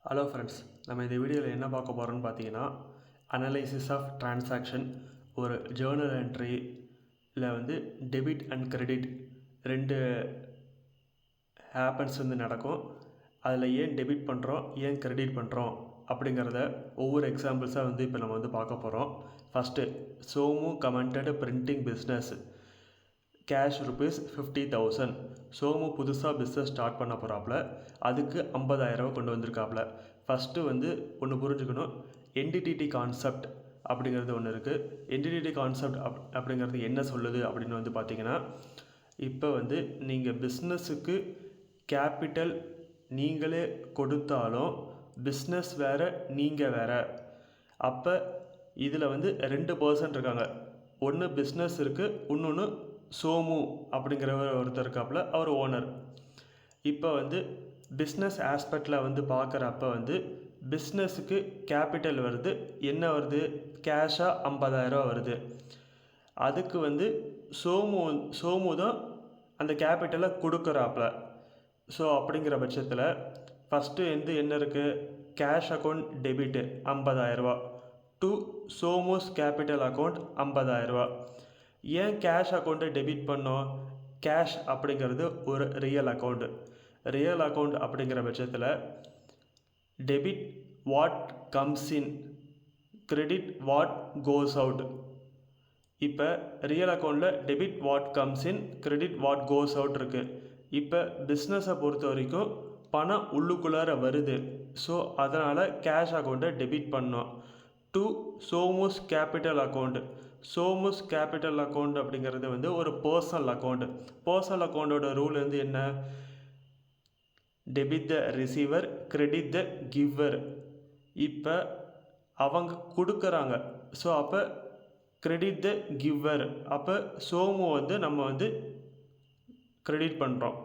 Hello friends, நம்ம இந்த வீடியோவில் என்ன பார்க்க போகிறோம்னு பார்த்தீங்கன்னா, அனலைசிஸ் ஆஃப் டிரான்சாக்ஷன். ஒரு ஜேர்னல் என்ட்ரியில் வந்து டெபிட் அண்ட் கிரெடிட் ரெண்டு ஹேப்பன்ஸ் நடக்கும். அதில் ஏன் டெபிட் பண்ணுறோம், ஏன் கிரெடிட் பண்ணுறோம் அப்படிங்கிறத ஒவ்வொரு எக்ஸாம்பிள்ஸாக இப்போ நம்ம பார்க்க போகிறோம். First, Somu commented printing business cash rupees 50,000. Somu புதுசாக பிஸ்னஸ் ஸ்டார்ட் பண்ண போகிறாப்புல, அதுக்கு 50,000 கொண்டு வந்திருக்காப்புல. ஃபஸ்ட்டு ஒன்று புரிஞ்சுக்கணும், என்டிடிடி கான்செப்ட் அப்படிங்கிறது ஒன்று இருக்குது. என்டிடிடி கான்செப்ட் அப்படிங்கிறது என்ன சொல்லுது அப்படின்னு பார்த்தீங்கன்னா, இப்போ நீங்கள் பிஸ்னஸுக்கு கேபிட்டல் நீங்களே கொடுத்தாலும் பிஸ்னஸ் வேறு, நீங்கள் வேறு. அப்போ இதில் 2 பர்சன் இருக்காங்க. ஒன்று பிஸ்னஸ் இருக்குது, இன்னொன்று சோமு அப்படிங்கிறவர் ஒருத்தர் இருக்காப்புல, அவர் ஓனர். இப்போ பிஸ்னஸ் ஆஸ்பெக்டில் பார்க்குறப்ப பிஸ்னஸுக்கு கேபிட்டல் வருது. என்ன வருது? கேஷாக 50,000 வருது. அதுக்கு சோமு தான் அந்த கேபிட்டலை கொடுக்குறாப்புல. ஸோ அப்படிங்கிற பட்சத்தில் ஃபஸ்ட்டு என்ன இருக்குது? Cash account debit 50,000 to Somo's capital account 50,000. ஏன் கேஷ் அக்கௌண்ட்டை டெபிட் பண்ணோம்? கேஷ் அப்படிங்கிறது ஒரு ரியல் அக்கௌண்ட். ரியல் அக்கௌண்ட் அப்படிங்கிற பட்சத்தில் debit what comes in, credit what goes out. இப்போ ரியல் அக்கௌண்ட்டில் debit what comes in, credit what goes out இருக்குது. இப்போ பிஸ்னஸை பொறுத்த வரைக்கும் பணம் உள்ளுக்குள்ளார வருது. ஸோ அதனால் கேஷ் அக்கௌண்ட்டை டெபிட் பண்ணோம். To Somo's capital account. Somo's capital account அப்படிங்கிறது ஒரு பர்சனல் அக்கௌண்ட். பர்சனல் அக்கௌண்ட்டோட ரூல் என்ன? Debit the receiver, credit the giver. இப்போ அவங்க கொடுக்குறாங்க, ஸோ அப்போ கிரெடிட் த கிவர். அப்போ சோமு நம்ம கிரெடிட் பண்ணுறோம்.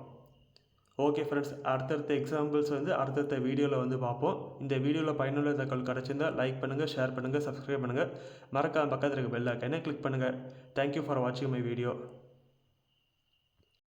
ஓகே ஃப்ரெண்ட்ஸ், அடுத்தடுத்த எக்ஸாம்பிள்ஸ் அடுத்தடுத்த வீடியோவில் பார்ப்போம். இந்த வீடியோவில் பயனுள்ள தகவல் கிடச்சிருந்தால் லைக் பண்ணுங்கள், ஷேர் பண்ணுங்கள், சப்ஸ்கிரைப் பண்ணுங்கள். மறக்காம பக்கத்தில் இருக்க பெல் ஐக்கானை கிளிக் பண்ணுங்கள். தேங்க்யூ ஃபார் வாட்சிங் மை வீடியோ.